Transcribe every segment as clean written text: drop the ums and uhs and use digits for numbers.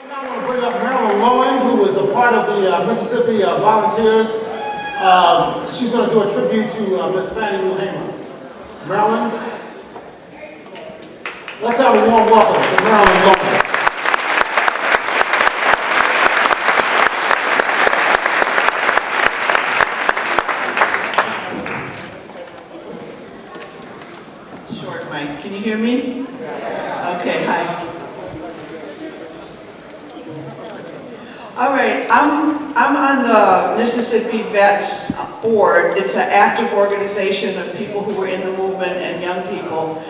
Now I want to bring up Marilyn Lowen, who is a part of the Mississippi Volunteers. She's going to do a tribute to Miss Fanny Lou Hamer. Marilyn, let's have a warm welcome to Marilyn Lowen. Short mic. Can you hear me? Okay, hi. All right, I'm on the Mississippi Vets Board. It's an active organization of people who were in the movement and young people.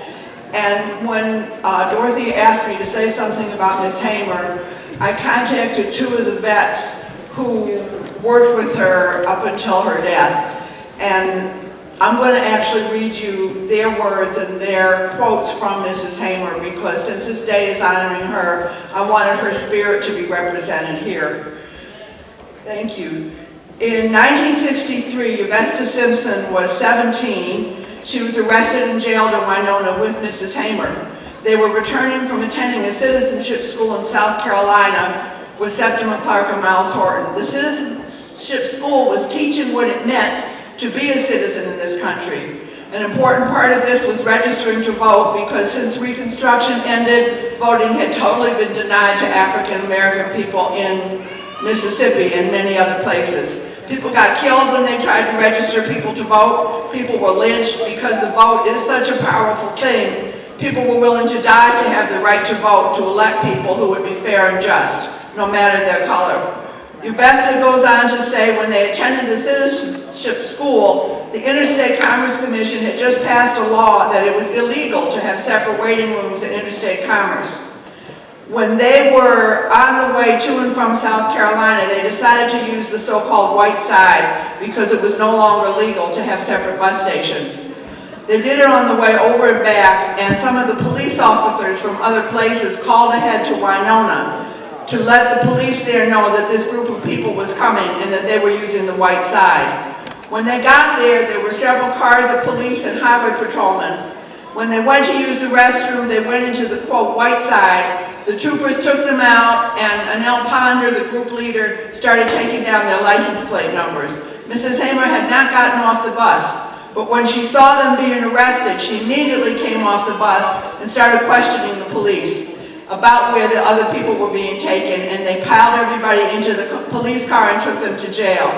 And when Dorothy asked me to say something about Miss Hamer, I contacted two of the vets who worked with her up until her death. And I'm going to actually read you their words and their quotes from Mrs. Hamer, because since this day is honoring her, I wanted her spirit to be represented here. Thank you. In 1963, Yvesta Simpson was 17. She was arrested and jailed in Winona with Mrs. Hamer. They were returning from attending a citizenship school in South Carolina with Septima Clark and Miles Horton. The citizenship school was teaching what it meant to be a citizen in this country. An important part of this was registering to vote, because since Reconstruction ended, voting had totally been denied to African American people in Mississippi and many other places. People got killed when they tried to register people to vote. People were lynched because the vote is such a powerful thing. People were willing to die to have the right to vote, to elect people who would be fair and just, no matter their color. Yvesta goes on to say when they attended the citizenship school, the Interstate Commerce Commission had just passed a law that it was illegal to have separate waiting rooms in interstate commerce. When they were on the way to and from South Carolina, they decided to use the so-called white side because it was no longer legal to have separate bus stations. They did it on the way over and back, and some of the police officers from other places called ahead to Winona to let the police there know that this group of people was coming and that they were using the white side. When they got there, there were several cars of police and highway patrolmen. When they went to use the restroom, they went into the, quote, white side. The troopers took them out, and Anel Ponder, the group leader, started taking down their license plate numbers. Mrs. Hamer had not gotten off the bus, but when she saw them being arrested, she immediately came off the bus and started questioning the police about where the other people were being taken, and they piled everybody into the police car and took them to jail.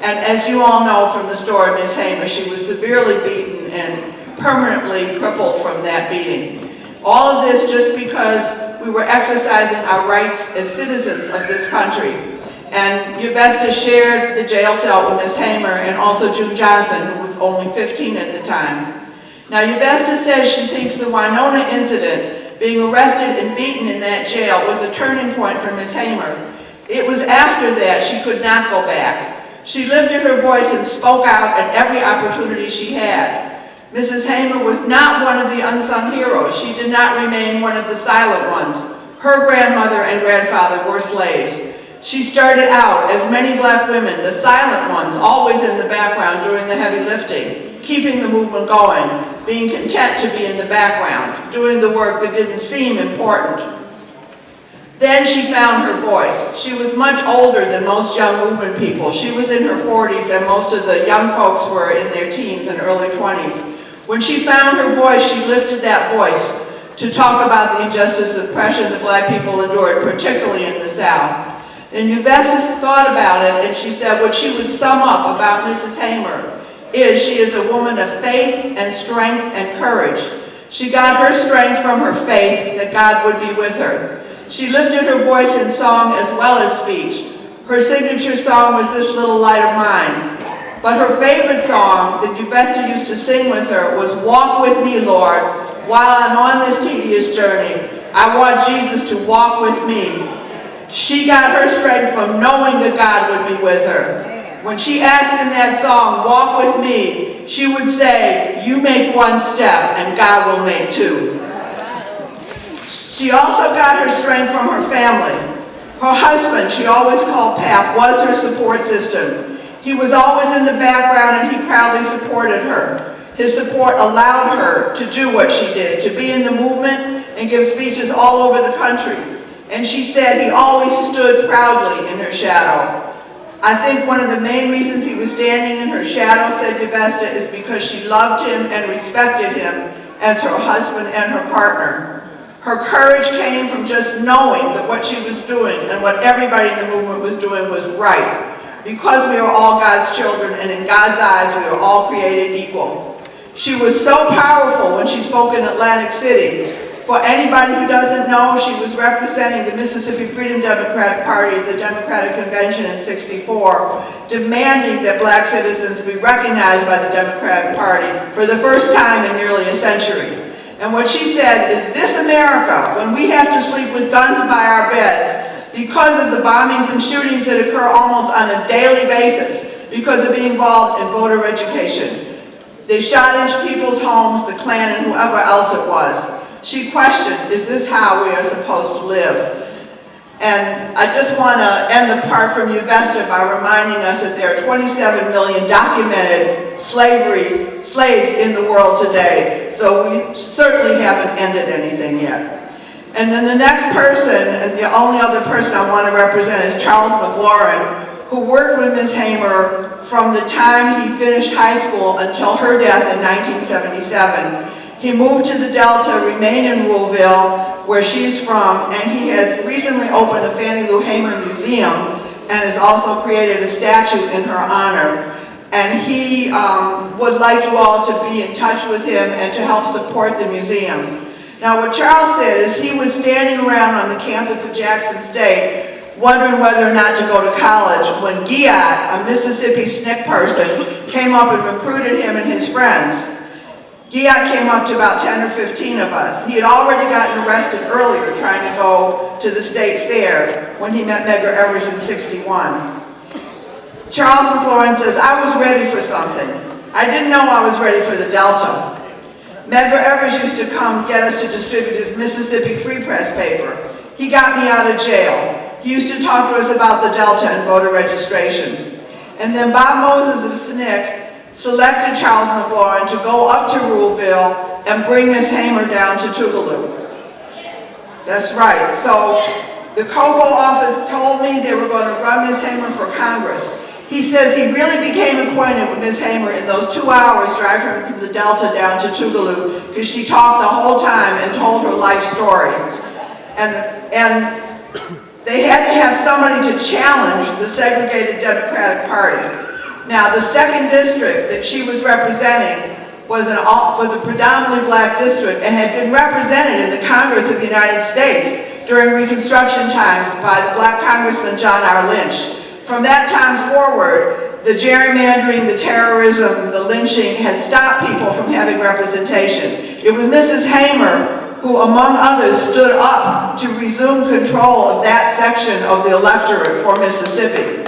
And as you all know from the story of Miss Hamer, she was severely beaten and permanently crippled from that beating. All of this just because we were exercising our rights as citizens of this country. And Yvesta shared the jail cell with Miss Hamer and also June Johnson, who was only 15 at the time. Now, Yvesta says she thinks the Winona incident, being arrested and beaten in that jail, was a turning point for Miss Hamer. It was after that she could not go back. She lifted her voice and spoke out at every opportunity she had. Mrs. Hamer was not one of the unsung heroes. She did not remain one of the silent ones. Her grandmother and grandfather were slaves. She started out, as many black women, the silent ones, always in the background doing the heavy lifting, keeping the movement going, being content to be in the background, doing the work that didn't seem important. Then she found her voice. She was much older than most young movement people. She was in her 40s, and most of the young folks were in their teens and early 20s. When she found her voice, she lifted that voice to talk about the injustice and oppression that black people endured, particularly in the South. And Yvesta thought about it, and she said what she would sum up about Mrs. Hamer is she is a woman of faith and strength and courage. She got her strength from her faith that God would be with her. She lifted her voice in song as well as speech. Her signature song was This Little Light of Mine. But her favorite song that Yvesta used to sing with her was Walk With Me, Lord, while I'm on this tedious journey. I want Jesus to walk with me. She got her strength from knowing that God would be with her. When she asked in that song, walk with me, she would say, you make one step and God will make two. She also got her strength from her family. Her husband, she always called Pap, was her support system. He was always in the background and he proudly supported her. His support allowed her to do what she did, to be in the movement and give speeches all over the country. And she said he always stood proudly in her shadow. I think one of the main reasons he was standing in her shadow, said Yvesta, is because she loved him and respected him as her husband and her partner. Her courage came from just knowing that what she was doing and what everybody in the movement was doing was right. Because we are all God's children, and in God's eyes we are all created equal. She was so powerful when she spoke in Atlantic City. For anybody who doesn't know, she was representing the Mississippi Freedom Democratic Party at the Democratic Convention in '64, demanding that black citizens be recognized by the Democratic Party for the first time in nearly a century. And what she said is, this America, when we have to sleep with guns by our beds because of the bombings and shootings that occur almost on a daily basis because of being involved in voter education. They shot into people's homes, the Klan and whoever else it was. She questioned, is this how we are supposed to live? And I just want to end the part from Yvesta by reminding us that there are 27 million documented slaves in the world today. So we certainly haven't ended anything yet. And then the next person, and the only other person I want to represent, is Charles McLaurin, who worked with Ms. Hamer from the time he finished high school until her death in 1977. He moved to the Delta, remained in Ruleville, where she's from, and he has recently opened a Fanny Lou Hamer museum and has also created a statue in her honor. And he would like you all to be in touch with him and to help support the museum. Now what Charles said is he was standing around on the campus of Jackson State wondering whether or not to go to college when Giat, a Mississippi SNCC person, came up and recruited him and his friends. Giat came up to about 10 or 15 of us. He had already gotten arrested earlier trying to go to the state fair when he met Medgar Evers in '61. Charles McLaurin says, I was ready for something. I didn't know I was ready for the Delta. Medgar Evers used to come get us to distribute his Mississippi Free Press paper. He got me out of jail. He used to talk to us about the Delta and voter registration. And then Bob Moses of SNCC selected Charles McLaurin to go up to Ruleville and bring Miss Hamer down to Tougaloo. That's right. So the COFO office told me they were going to run Miss Hamer for Congress. He says he really became acquainted with Miss Hamer in those 2 hours driving from the Delta down to Tougaloo, because she talked the whole time and told her life story. And they had to have somebody to challenge the segregated Democratic Party. Now, the 2nd district that she was representing was a predominantly black district and had been represented in the Congress of the United States during Reconstruction times by the black Congressman John R. Lynch. From that time forward, the gerrymandering, the terrorism, the lynching had stopped people from having representation. It was Mrs. Hamer who, among others, stood up to resume control of that section of the electorate for Mississippi.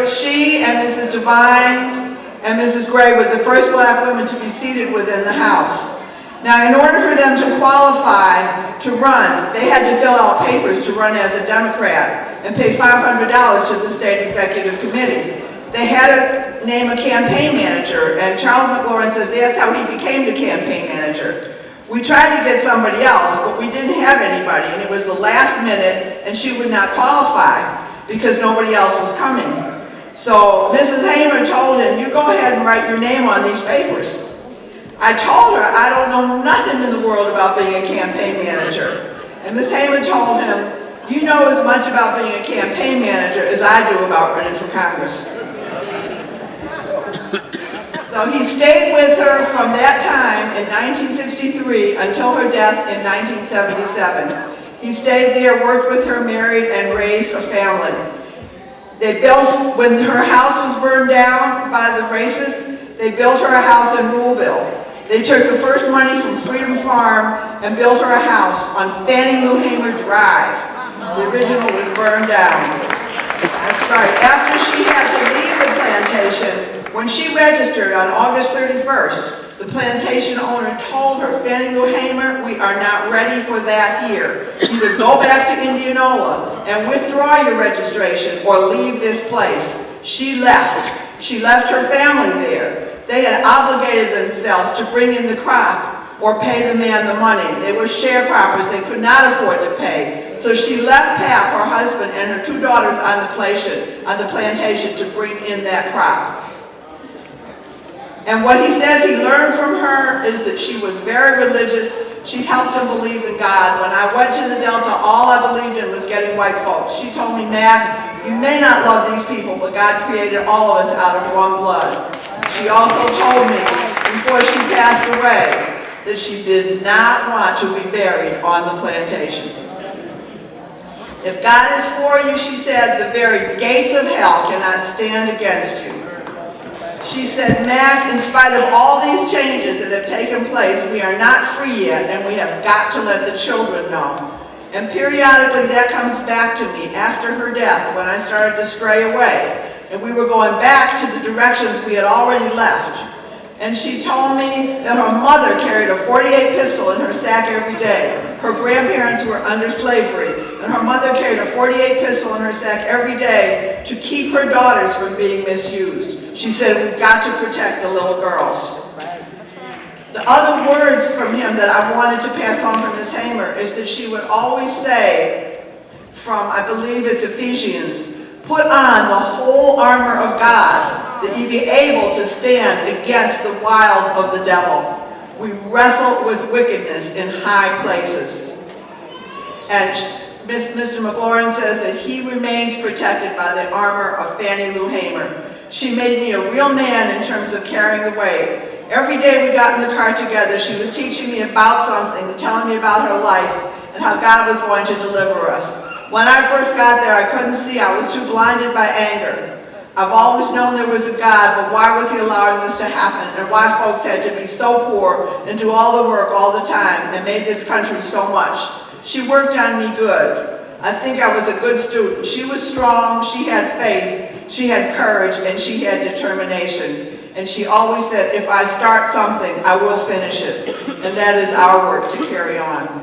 She and Mrs. Devine and Mrs. Gray were the first black women to be seated within the House. Now, in order for them to qualify to run, they had to fill out papers to run as a Democrat and pay $500 to the state executive committee. They had to name a campaign manager, and Charles McLaurin says that's how he became the campaign manager. We tried to get somebody else, but we didn't have anybody, and it was the last minute, and she would not qualify because nobody else was coming. So Mrs. Hamer told him, you go ahead and write your name on these papers. I told her, I don't know nothing in the world about being a campaign manager. And Ms. Hamer told him, you know as much about being a campaign manager as I do about running for Congress. So he stayed with her from that time in 1963 until her death in 1977. He stayed there, worked with her, married, and raised a family. They built, when her house was burned down by the racists, they built her a house in Ruleville. They took the first money from Freedom Farm and built her a house on Fanny Lou Hamer Drive. The original was burned down. That's right. After she had to leave the plantation, when she registered on August 31st, the plantation owner told her, Fanny Lou Hamer, we are not ready for that here. Either go back to Indianola and withdraw your registration or leave this place. She left. She left her family there. They had obligated themselves to bring in the crop or pay the man the money. They were sharecroppers. They could not afford to pay. So she left Pap, her husband, and her 2 daughters on the plantation to bring in that crop. And what he says he learned from her is that she was very religious. She helped him believe in God. When I went to the Delta, all I believed in was getting white folks. She told me, Mac, you may not love these people, but God created all of us out of one blood. She also told me, before she passed away, that she did not want to be buried on the plantation. If God is for you, she said, the very gates of hell cannot stand against you. She said, Mac, in spite of all these changes that have taken place, we are not free yet, and we have got to let the children know. And periodically that comes back to me after her death when I started to stray away, and we were going back to the directions we had already left. And she told me that her mother carried a .48 pistol in her sack every day. Her grandparents were under slavery, and her mother carried a .48 pistol in her sack every day to keep her daughters from being misused. She said, we've got to protect the little girls. The other words from him that I wanted to pass on from Ms. Hamer is that she would always say, from I believe it's Ephesians, put on the whole armor of God, that ye be able to stand against the wiles of the devil. We wrestle with wickedness in high places. And Mr. McLaurin says that he remains protected by the armor of Fanny Lou Hamer. She made me a real man in terms of carrying the weight. Every day we got in the car together, she was teaching me about something, telling me about her life, and how God was going to deliver us. When I first got there, I couldn't see. I was too blinded by anger. I've always known there was a God, but why was he allowing this to happen? And why folks had to be so poor and do all the work all the time and made this country so much? She worked on me good. I think I was a good student. She was strong, she had faith, she had courage, and she had determination. And she always said, if I start something, I will finish it. And that is our work to carry on.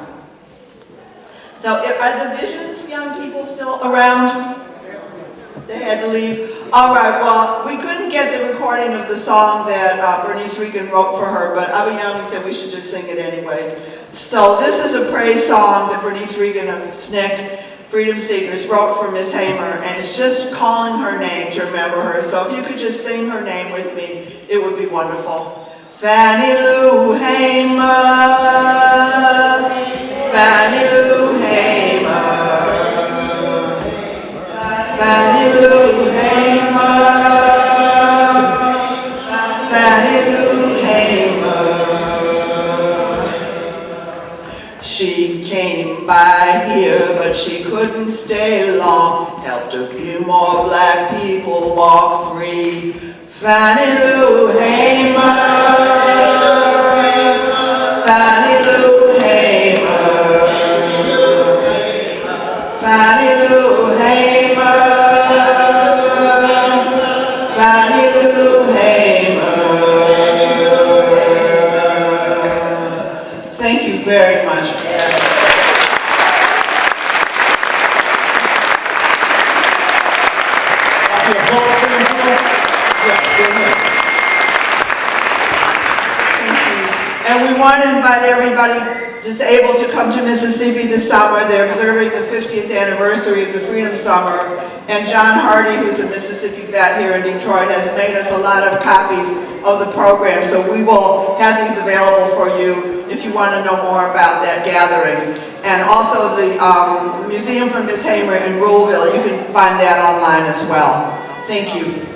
So are the Visions young people still around? They had to leave. All right, well, we couldn't get the recording of the song that Bernice Regan wrote for her, but Abba Young said we should just sing it anyway. So this is a praise song that Bernice Regan of SNCC, Freedom Seekers, wrote for Miss Hamer, and it's just calling her name to remember her. So if you could just sing her name with me, it would be wonderful. Fanny Lou Hamer, Fanny Lou Hamer, Fanny Lou Hamer, Fanny Lou Hamer. She came by here, but she couldn't stay long. Helped a few more black people walk free. Fanny Lou Hamer, Fanny Lou Hamer, Fanny Lou Hamer, Fanny Lou Hamer. Thank you very much for that. And we want to invite everybody disabled to come to Mississippi this summer. They're observing the 50th anniversary of the Freedom Summer. And John Hardy, who's a Mississippi vet here in Detroit, has made us a lot of copies of the program. So we will have these available for you if you want to know more about that gathering. And also the Museum for Miss Hamer in Ruleville, you can find that online as well. Thank you.